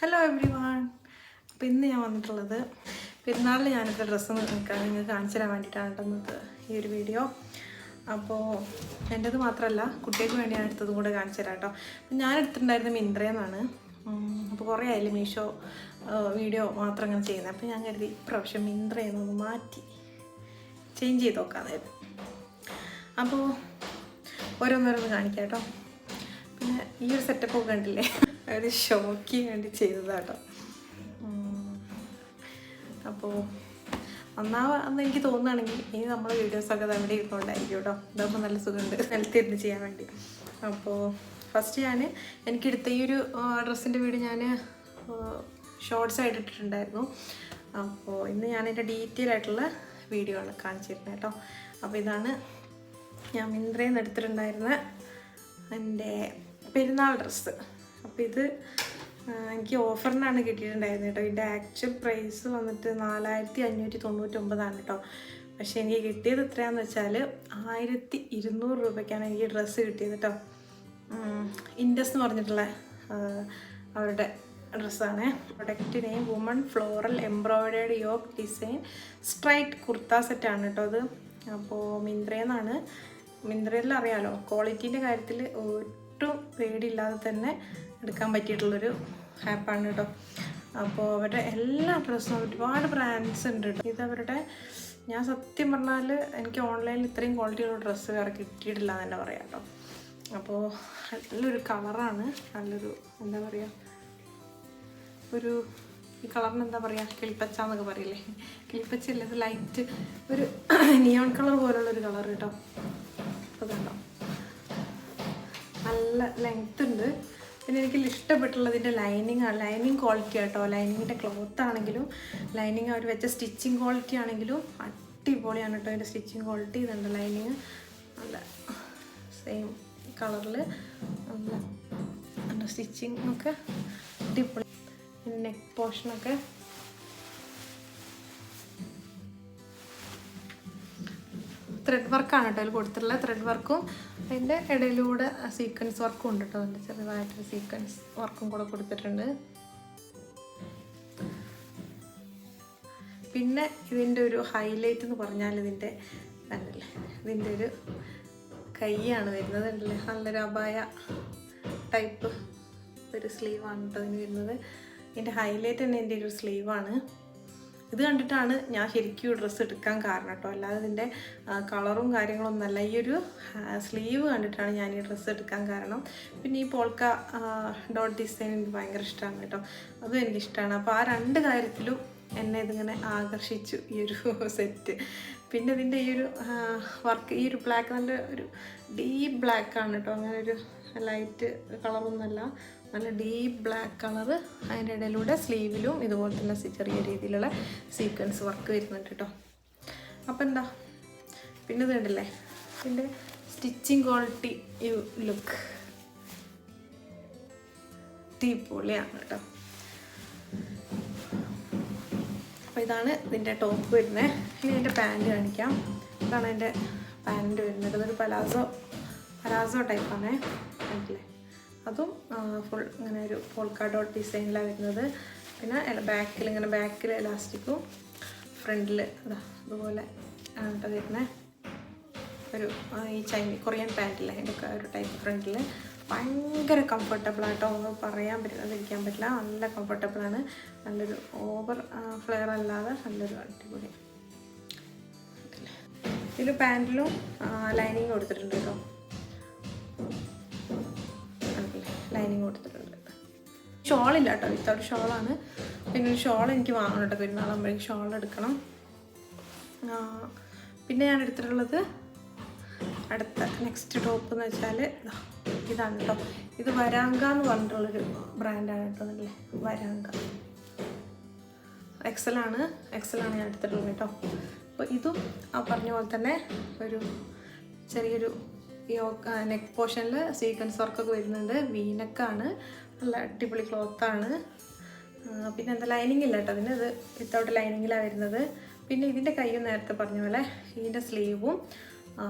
Hello every one. അപ്പോൾ ഇന്ന് ഞാൻ വന്നിട്ടുള്ളത് പെരുന്നാളിൽ ഞാനിപ്പോൾ ഡ്രസ്സ് നിങ്ങൾക്ക് കാണിച്ചു തരാൻ വേണ്ടിയിട്ടാണ് ഇട്ടുന്നത് ഈ ഒരു വീഡിയോ. അപ്പോൾ എൻ്റേത് മാത്രമല്ല കുട്ടികൾക്ക് വേണ്ടി ഞാൻ എടുത്തതും കൂടെ കാണിച്ചു തരാം കേട്ടോ. ഞാൻ എടുത്തിട്ടുണ്ടായിരുന്നത് മിന്ത്രയെന്നാണ്. അപ്പോൾ കുറേ ആയാലും മീഷോ വീഡിയോ മാത്രം അങ്ങനെ ചെയ്യുന്നത്. അപ്പോൾ ഞാൻ കരുതി ഇപ്രാവശ്യം മിന്ത്രയെന്നൊന്ന് മാറ്റി ചേഞ്ച് ചെയ്ത് നോക്കാമെന്നായിരുന്നു. അപ്പോൾ ഓരോന്നോരോന്ന് കാണിക്കാം കേട്ടോ. പിന്നെ ഈ ഒരു സെറ്റപ്പ് ഒക്കെ കണ്ടില്ലേ, ഒരു ഷോയ്ക്ക് വേണ്ടി ചെയ്തതാട്ടോ. അപ്പോൾ ഒന്നാമെന്ന് എനിക്ക് തോന്നുകയാണെങ്കിൽ ഇനി നമ്മളെ വീഡിയോസൊക്കെ അവിടെ ഇരുന്നുകൊണ്ടായിരിക്കും കേട്ടോ. ഇതാകുമ്പോൾ നല്ല സുഖമുണ്ട് നിലത്തിരുന്ന് ചെയ്യാൻ വേണ്ടി. അപ്പോൾ ഫസ്റ്റ് എനിക്കെടുത്ത ഈ ഒരു ഡ്രസ്സിൻ്റെ വീഡിയോ ഞാൻ ഷോർട്സ് ആയിട്ട് ഇട്ടിട്ടുണ്ടായിരുന്നു. അപ്പോൾ ഇന്ന് ഞാനെൻ്റെ ഡീറ്റെയിൽ ആയിട്ടുള്ള വീഡിയോ ആണ് കാണിച്ചിരുന്നത് കേട്ടോ. അപ്പോൾ ഇതാണ് ഞാൻ മിന്ത്രയിൽ നിന്ന് എടുത്തിട്ടുണ്ടായിരുന്ന എൻ്റെ പെരുന്നാൾ ഡ്രസ്സ്. അപ്പോൾ ഇത് എനിക്ക് ഓഫറിനാണ് കിട്ടിയിട്ടുണ്ടായിരുന്നത് കേട്ടോ. ഇതിൻ്റെ ആക്ച്വൽ പ്രൈസ് വന്നിട്ട് 4599 കേട്ടോ. പക്ഷേ എനിക്ക് കിട്ടിയത് എത്രയാണെന്ന് വെച്ചാൽ 1200 രൂപയ്ക്കാണ് എനിക്ക് ഡ്രസ്സ് കിട്ടിയത് കേട്ടോ. ഇൻഡസ് എന്ന് പറഞ്ഞിട്ടുള്ള അവരുടെ ഡ്രസ്സാണ്. Product name woman floral embroidered yoke design straight kurta സെറ്റാണ് കേട്ടോ അത്. അപ്പോൾ മിന്ത്രയെന്നാണ്. മിന്ത്രയിൽ അറിയാമല്ലോ, ക്വാളിറ്റീൻ്റെ കാര്യത്തിൽ ഒട്ടും പേടിയില്ലാതെ തന്നെ എടുക്കാൻ പറ്റിയിട്ടുള്ളൊരു ആപ്പാണ് കേട്ടോ. അപ്പോൾ അവരുടെ എല്ലാ ഡ്രസ്സും ഒരുപാട് ബ്രാൻഡ്സ് ഉണ്ട് കേട്ടോ. ഇതവരുടെ, ഞാൻ സത്യം പറഞ്ഞാൽ എനിക്ക് ഓൺലൈനിൽ ഇത്രയും ക്വാളിറ്റിയുള്ള ഡ്രസ്സ് വേറെ കിട്ടിയിട്ടില്ല എന്ന് തന്നെ പറയാം കേട്ടോ. അപ്പോൾ നല്ലൊരു കളറാണ്, നല്ലൊരു എന്താ പറയുക, ഒരു ഈ കളറിന് എന്താ പറയുക, കിളിപ്പച്ച എന്നൊക്കെ പറയില്ലേ, കിളിപ്പച്ചല്ല, ഇത് ലൈറ്റ് ഒരു നിയോൺ കളർ പോലുള്ളൊരു കളർ കേട്ടോ. അപ്പോൾ കണ്ടോ, നല്ല ലെങ്ത് ഉണ്ട്. പിന്നെ എനിക്ക് ഇഷ്ടപ്പെട്ടുള്ളതിൻ്റെ ലൈനിങ് ക്വാളിറ്റി കേട്ടോ. ലൈനിങ്ങിൻ്റെ ക്ലോത്ത് ആണെങ്കിലും ലൈനിങ് അവർ വെച്ച സ്റ്റിച്ചിങ് ക്വാളിറ്റി ആണെങ്കിലും അടിപൊളിയാണ് കേട്ടോ. അതിൻ്റെ സ്റ്റിച്ചിങ് ക്വാളിറ്റി ഇതുണ്ട്, ലൈനിങ് നല്ല സെയിം കളറിൽ നല്ല സ്റ്റിച്ചിങ് ഒക്കെ അടിപൊളി. നെക്ക് പോർഷനൊക്കെ ത്രെഡ് വർക്കാണ് കേട്ടോ അതിൽ കൊടുത്തിട്ടുള്ള. ത്രെഡ് വർക്കും അതിൻ്റെ ഇടയിലൂടെ സീക്വൻസ് വർക്കും ഉണ്ട് കേട്ടോ. അതിൻ്റെ ചെറുതായിട്ടൊരു സീക്വൻസ് വർക്കും കൂടെ കൊടുത്തിട്ടുണ്ട്. പിന്നെ ഇതിൻ്റെ ഒരു ഹൈലൈറ്റ് എന്ന് പറഞ്ഞാൽ ഇതിൻ്റെ കണ്ടല്ലേ, ഇതിൻ്റെ ഒരു കൈയാണ് വരുന്നത് ഉണ്ടല്ലേ, നല്ലൊരു അബായ ടൈപ്പ് ഒരു സ്ലീവാണ് കേട്ടോ ഇതിന് വരുന്നത്. ഇതിൻ്റെ ഹൈലൈറ്റ് തന്നെ എൻ്റെ ഒരു സ്ലീവാണ്. ഇത് കണ്ടിട്ടാണ് ഞാൻ ശരിക്കും ഡ്രസ്സ് എടുക്കാൻ കാരണം കേട്ടോ. അല്ലാതെ ഇതിൻ്റെ കളറും കാര്യങ്ങളൊന്നുമല്ല. ഈ ഒരു സ്ലീവ് കണ്ടിട്ടാണ് ഞാൻ ഈ ഡ്രസ്സ് എടുക്കാൻ കാരണം. പിന്നെ ഈ പോൾക്ക ഡോട്ട് ഡിസൈൻ എനിക്ക് ഭയങ്കര ഇഷ്ടമാണ് കേട്ടോ, അതും എനിക്കിഷ്ടമാണ്. അപ്പോൾ ആ രണ്ട് കാര്യത്തിലും എന്നെ ഇതിങ്ങനെ ആകർഷിച്ചു ഈ ഒരു സെറ്റ്. പിന്നെ ഇതിൻ്റെ ഈ ഒരു വർക്ക്, ഈ ഒരു ബ്ലാക്ക് നല്ല ഒരു ഡീപ്പ് ബ്ലാക്കാണ് കേട്ടോ. അങ്ങനെ ഒരു ലൈറ്റ് കളറൊന്നുമല്ല, നല്ല ഡീപ്പ് ബ്ലാക്ക് കളറ്. അതിൻ്റെ ഇടയിലൂടെ സ്ലീവിലും ഇതുപോലെ തന്നെ ചെറിയ രീതിയിലുള്ള സീക്വൻസ് വർക്ക് വരുന്നുണ്ട് കേട്ടോ. അപ്പോൾ എന്താ, പിന്നെ ഇത് കണ്ടില്ലേ, ഇതിൻ്റെ സ്റ്റിച്ചിങ് ക്വാളിറ്റി, ഈ ലുക്ക് അടിപൊളിയാണ് കേട്ടോ. അപ്പോൾ ഇതാണ് ഇതിൻ്റെ ടോപ്പ് വരുന്നത്. ഇനി ഇതിൻ്റെ പാൻറ്റ് കാണിക്കാം. ഇതാണ് അതിൻ്റെ പാൻറ്റ് വരുന്നത്. ഇതൊരു പലാസോ ടൈപ്പാണ് കണ്ടില്ലേ. അതും ഫുൾ ഇങ്ങനെ ഒരു പോൾക്ക ഡോട്ട് ഡിസൈനിലാണ് വരുന്നത്. പിന്നെ ബാക്കിൽ എലാസ്റ്റിക്കും ഫ്രണ്ടിൽ അതുപോലെ ആണ് വരുന്നത്. ഒരു ഈ കൊറിയൻ പാൻറ്റില്ലേ, അതിൻ്റെ ഒരു ടൈപ്പ് ഫ്രണ്ടിൽ ഭയങ്കര കംഫർട്ടബിളാട്ടോ. പറയാതിരിക്കാൻ പറ്റില്ല, നല്ല കംഫർട്ടബിളാണ്. നല്ലൊരു ഓവർ ഫ്ലെയർ അല്ലാതെ നല്ലൊരു അടിപൊളി. ഇതിൽ പാൻറ്റിലും ലൈനിങ് കൊടുത്തിട്ടുണ്ട് കേട്ടോ, ലൈനിങ് കൊടുത്തിട്ടുണ്ട്. ഷോളില്ല കേട്ടോ, വിത്തൗട്ട് ഷോളാണ്. പിന്നെ ഒരു ഷോൾ എനിക്ക് വാങ്ങണം കേട്ടോ, പെരുന്നാളാകുമ്പോഴേക്കും ഷോൾ എടുക്കണം. പിന്നെ ഞാൻ എടുത്തിട്ടുള്ളത് അടുത്ത നെക്സ്റ്റ് ടോപ്പ് എന്ന് വെച്ചാൽ ഇതാണ് കേട്ടോ. ഇത് വരാങ്ക എന്ന് പറഞ്ഞിട്ടുള്ളൊരു ബ്രാൻഡാണ് കേട്ടോ. നല്ല വരാങ്ക എക്സലാണ് ഞാൻ എടുത്തിട്ടുള്ളത് കേട്ടോ. അപ്പോൾ ഇതും ആ പറഞ്ഞ പോലെ തന്നെ ഒരു ചെറിയൊരു നെക്ക് പോർഷനിൽ സീക്വൻസ് വർക്കൊക്കെ വരുന്നുണ്ട്. വീനക്കാണ്, നല്ല അടിപൊളി ക്ലോത്താണ്. പിന്നെ എന്താ ലൈനിങ് ഇല്ല കേട്ടോ അതിന്, ഇത് വിത്തൗട്ട് ലൈനിങ്ങിലാണ് വരുന്നത്. പിന്നെ ഇതിൻ്റെ കൈയും നേരത്തെ പറഞ്ഞ പോലെ ഇതിൻ്റെ സ്ലീവും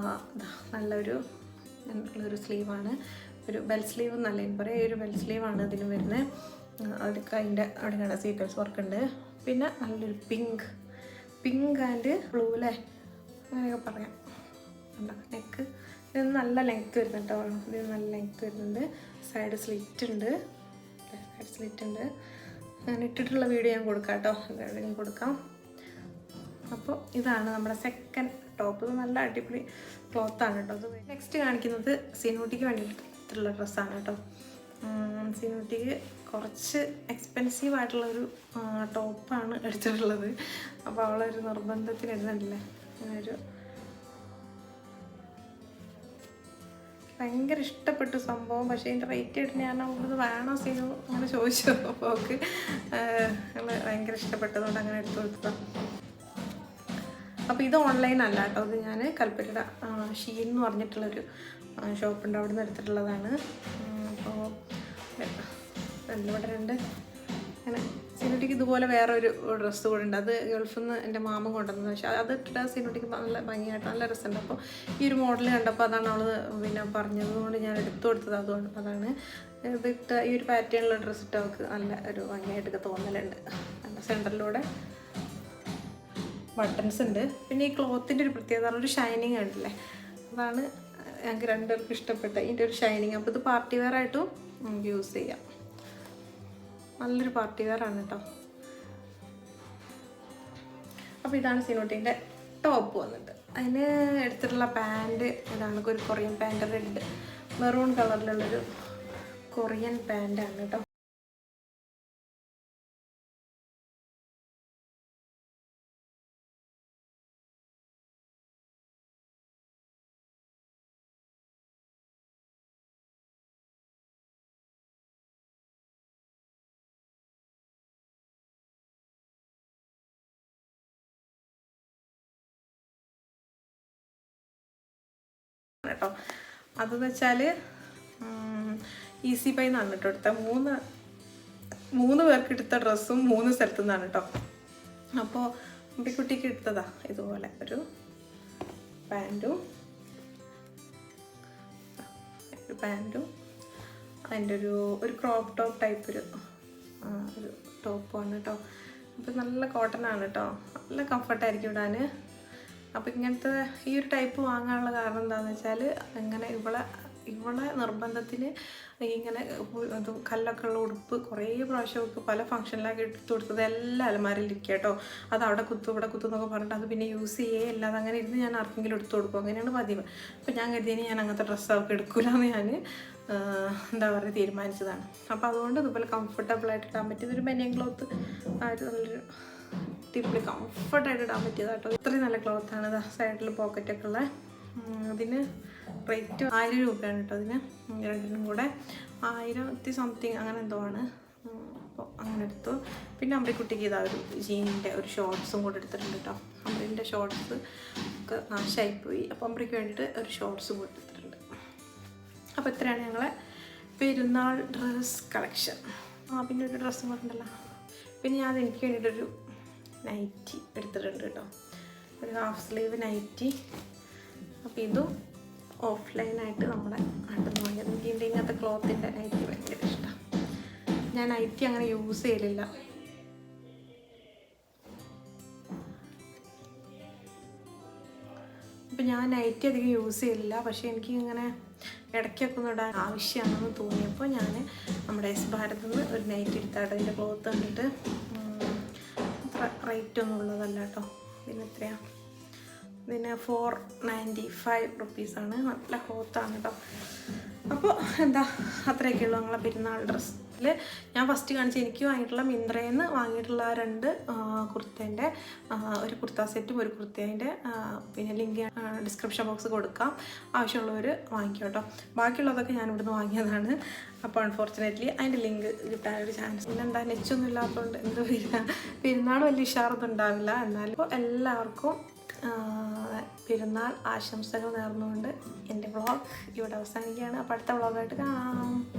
നല്ലൊരു സ്ലീവാണ്. ഒരു ബെൽ സ്ലീവ് എന്നല്ല പറയാം, ഈ ഒരു ബെൽ സ്ലീവാണ് ഇതിന് വരുന്നത്. അതൊക്കെ അതിൻ്റെ അവിടെയാണ് സീക്വൻസ് വർക്ക് ഉണ്ട്. പിന്നെ നല്ലൊരു പിങ്ക് ആൻഡ് ബ്ലൂ അല്ലേ, അങ്ങനെയൊക്കെ പറയാം. നെക്ക് ഇതിന് നല്ല ലെങ്ത്ത് വരുന്നുണ്ട് കേട്ടോ. ഇതിന് നല്ല ലെങ്ത്ത് വരുന്നുണ്ട്. സൈഡ് സ്ലിറ്റ് ഉണ്ട്. ഞാൻ ഇട്ടിട്ടുള്ള വീഡിയോ ഞാൻ കൊടുക്കാം കേട്ടോ, എവിടെയും കൊടുക്കാം. അപ്പോൾ ഇതാണ് നമ്മുടെ സെക്കൻഡ് ടോപ്പ്. ഇത് നല്ല അടിപൊളി ക്ലോത്താണ് കേട്ടോ. അത് നെക്സ്റ്റ് കാണിക്കുന്നത് സീനൂട്ടിക്ക് വേണ്ടിയിട്ടുള്ള ഡ്രസ്സാണ് കേട്ടോ. സീനൂട്ടിക്ക് കുറച്ച് എക്സ്പെൻസീവ് ആയിട്ടുള്ളൊരു ടോപ്പാണ് എടുത്തിട്ടുള്ളത്. അപ്പോൾ അവളൊരു നിർബന്ധത്തിന് ഇടുന്നുണ്ടല്ലേ, അങ്ങനൊരു ഭയങ്കര ഇഷ്ടപ്പെട്ടു സംഭവം. പക്ഷേ അതിൻ്റെ റേറ്റ് ആയിട്ട് ഞാൻ അവൾക്ക് വേണോ സീനു അങ്ങനെ ചോദിച്ചു. അപ്പോൾ അവൾക്ക് ഭയങ്കര ഇഷ്ടപ്പെട്ടതുകൊണ്ട് അങ്ങനെ എടുത്തു കൊടുത്തതാണ്. അപ്പോൾ ഇത് ഓൺലൈൻ അല്ല കേട്ടോ, ഇത് ഞാൻ കൽപ്പറ്റയുടെ ഷീൻ എന്ന് പറഞ്ഞിട്ടുള്ളൊരു ഷോപ്പുണ്ട്, അവിടെ നിന്ന് എടുത്തിട്ടുള്ളതാണ്. അപ്പോൾ ഇവിടെ രണ്ട് അങ്ങനെ സീനൂട്ടിക്ക് ഇതുപോലെ വേറൊരു ഡ്രസ്സ് കൂടെ ഉണ്ട്. അത് ഗൾഫിൽ നിന്ന് എൻ്റെ മാമ കൊണ്ടുവന്നത്. പക്ഷേ അത് ഇട്ടിട്ട് സീനൂട്ടിക്ക് നല്ല ഭംഗിയായിട്ട് നല്ല രസമുണ്ട്. അപ്പോൾ ഈ ഒരു മോഡൽ കണ്ടപ്പോൾ അതാണ് അവൾ പിന്നെ പറഞ്ഞതുകൊണ്ട് ഞാൻ എടുത്തു കൊടുത്തത്. അതാണ് ഇതിട്ട ഈ ഒരു പാറ്റേണിലുള്ള ഡ്രസ്സ് ഇട്ട് അവൾക്ക് നല്ല ഒരു ഭംഗിയായിട്ടൊക്കെ തോന്നലുണ്ട്. നല്ല സെൻറ്ററിലൂടെ ബട്ടൺസ് ഉണ്ട്. പിന്നെ ഈ ക്ലോത്തിൻ്റെ ഒരു പ്രത്യേകത ഒരു ഷൈനിങ് ഉണ്ടല്ലേ, അതാണ് ഞങ്ങൾക്ക് രണ്ടുപേർക്കും ഇഷ്ടപ്പെട്ട ഇതിൻ്റെ ഒരു ഷൈനിങ്. അപ്പോൾ ഇത് പാർട്ടി വെയർ ആയിട്ടും നമുക്ക് യൂസ് ചെയ്യാം. നല്ലൊരു പാർട്ടി വെയർ ആണ് കേട്ടോ. അപ്പോൾ ഇതാണ് സീനൂട്ടിൻ്റെ ടോപ്പ് വന്നിട്ട്. അതിന് എടുത്തിട്ടുള്ള പാൻറ് ഇതാണ്, ഒരു കൊറിയൻ പാൻറ്, റെഡ് മെറൂൺ കളറിലുള്ളൊരു കൊറിയൻ പാൻറ്റാണ് കേട്ടോ. കേട്ടോ അതെന്ന് വെച്ചാൽ ഈസി ബൈ എന്നാണ് കേട്ടോ എടുത്ത. മൂന്ന് പേർക്ക് എടുത്ത ഡ്രസ്സും 3 സ്ഥലത്തു നിന്നാണ് കേട്ടോ. അപ്പോൾ കുട്ടിക്ക് എടുത്തതാ ഇതുപോലെ ഒരു പാൻറ്റും അതിൻ്റെ ഒരു ക്രോപ്പ് ടോപ്പ് ടൈപ്പ് ഒരു ടോപ്പുമാണ് കേട്ടോ. അപ്പോൾ നല്ല കോട്ടൺ ആണ് കേട്ടോ, നല്ല കംഫർട്ടായിരിക്കും ഇടാൻ. അപ്പോൾ ഇങ്ങനത്തെ ഈ ഒരു ടൈപ്പ് വാങ്ങാനുള്ള കാരണം എന്താണെന്ന് വെച്ചാൽ ഇങ്ങനെ ഇവളെ നിർബന്ധത്തിന് ഇങ്ങനെ കല്ലൊക്കെ ഉള്ള ഉടുപ്പ് കുറേ പ്രാവശ്യമൊക്കെ പല ഫംഗ്ഷനിലൊക്കെ എടുത്തു കൊടുത്തത് എല്ലാ അലമാരയിൽ ഇരിക്കുക കേട്ടോ. അത് അവിടെ കുത്തു ഇവിടെ കുത്തു എന്നൊക്കെ പറഞ്ഞിട്ട് അത് പിന്നെ യൂസ് ചെയ്യേ അല്ലാതെ അങ്ങനെ ഇരുന്ന് ഞാൻ ആർക്കെങ്കിലും എടുത്തു കൊടുക്കും, അങ്ങനെയാണ് പതിവ്. അപ്പോൾ ഞാൻ കരുതിയതിന് ഞാൻ അങ്ങനത്തെ ഡ്രസ്സ് അവർക്ക് എടുക്കില്ലെന്ന് ഞാൻ എന്താ പറയുക തീരുമാനിച്ചതാണ്. അപ്പോൾ അതുകൊണ്ട് ഇതുപോലെ കംഫർട്ടബിളായിട്ട് ഇടാൻ പറ്റിയതൊരു ബനിയൻ ക്ലോത്ത് ആയിട്ട് നല്ലൊരു അടിപൊളി കംഫർട്ടായിട്ട് ഇടാൻ പറ്റിയതാട്ടോ. ഇത്രയും നല്ല ക്ലോത്താണ്. സൈഡിൽ പോക്കറ്റൊക്കെ ഉള്ള. അതിന് റേറ്റ് 1000 രൂപയാണ് കേട്ടോ. അതിന് രണ്ടിനും കൂടെ 1000 സംതിങ് അങ്ങനെ എന്തോ ആണ്. അപ്പോൾ അങ്ങനെ എടുത്തു. പിന്നെ അമ്പിക്കുട്ടിക്ക് ഇതാ ഒരു ജീനിൻ്റെ ഒരു ഷോർട്ട്സും കൂടെ എടുത്തിട്ടുണ്ട് കേട്ടോ. അമ്പിൻ്റെ ഷോർട്ട്സ് ഒക്കെ നാശമായിപ്പോയി. അപ്പോൾ അമ്പിക്ക് വേണ്ടിയിട്ട് ഒരു ഷോർട്ട്സും കൂടെ എടുത്തിട്ടുണ്ട്. അപ്പോൾ ഇത്രയാണ് ഞങ്ങളെ പെരുന്നാൾ ഡ്രസ് കളക്ഷൻ. പിന്നെ ഒരു ഡ്രസ്സും കൂടെ ഉണ്ടല്ലോ. പിന്നെ ഞാൻ എനിക്ക് വേണ്ടിയിട്ടൊരു നൈറ്റി എടുത്തിട്ടുണ്ട് കേട്ടോ, ഒരു ഹാഫ് സ്ലീവ് നൈറ്റി. അപ്പോൾ ഇതും ഓഫ്ലൈനായിട്ട് നമ്മുടെ നാട്ടിൽ നിന്ന് വാങ്ങിയത്. എനിക്ക് ഇങ്ങനത്തെ ക്ലോത്തിൻ്റെ നൈറ്റി ഭയങ്കര ഇഷ്ടമാണ്. ഞാൻ നൈറ്റി അങ്ങനെ യൂസ് ചെയ്യലില്ല. അപ്പോൾ ഞാൻ നൈറ്റി അധികം യൂസ് ചെയ്യലില്ല. പക്ഷേ എനിക്ക് ഇങ്ങനെ ഇടയ്ക്കൊക്കെ ഒന്ന് ഇടാൻ ആവശ്യമാണെന്ന് തോന്നിയപ്പോൾ ഞാൻ നമ്മുടെ എസ് ഭാരതിൽ നിന്ന് ഒരു നൈറ്റി എടുത്താട്ടോ. അതിൻ്റെ ക്ലോത്ത് കണ്ടിട്ട് റേറ്റ് ഒന്നും ഉള്ളതല്ല കേട്ടോ. പിന്നെ എത്രയാണ്, ഇതിന് 495 റുപ്പീസാണ്. നല്ല ക്ലോത്താണ് കേട്ടോ. അപ്പോൾ എന്താ അത്രയൊക്കെയുള്ളൂ ഞങ്ങളെ പെരുന്നാൾ ഡ്രസ്സിൽ. ഞാൻ ഫസ്റ്റ് കാണിച്ച് എനിക്ക് വാങ്ങിയിട്ടുള്ള മിന്ത്രയിൽ നിന്ന് വാങ്ങിയിട്ടുള്ള 2 കുർത്തേൻ്റെ ഒരു കുർത്ത സെറ്റും ഒരു കുർത്തേൻ്റെ പിന്നെ ലിങ്ക് ഡിസ്ക്രിപ്ഷൻ ബോക്സ് കൊടുക്കാം, ആവശ്യമുള്ളവർ വാങ്ങിക്കും കേട്ടോ. ബാക്കിയുള്ളതൊക്കെ ഞാൻ ഇവിടുന്ന് വാങ്ങിയതാണ്. അപ്പോൾ അൺഫോർച്ചുനേറ്റ്ലി അതിൻ്റെ ലിങ്ക് കിട്ടാനൊരു ചാൻസ് പിന്നെന്താ നെച്ചൊന്നും ഇല്ലാത്തതുകൊണ്ട് എന്തോ പെരുന്നാൾ വലിയ ഉഷാറൊന്നും ഉണ്ടാവില്ല. എന്നാലും എല്ലാവർക്കും പെരുന്നാൾ ആശംസകൾ നേർന്നുകൊണ്ട് എൻ്റെ വ്ളോഗ് ഇവിടെ അവസാനിക്കുകയാണ്. അപ്പോൾ അടുത്ത വ്ളോഗായിട്ട് കാണാം.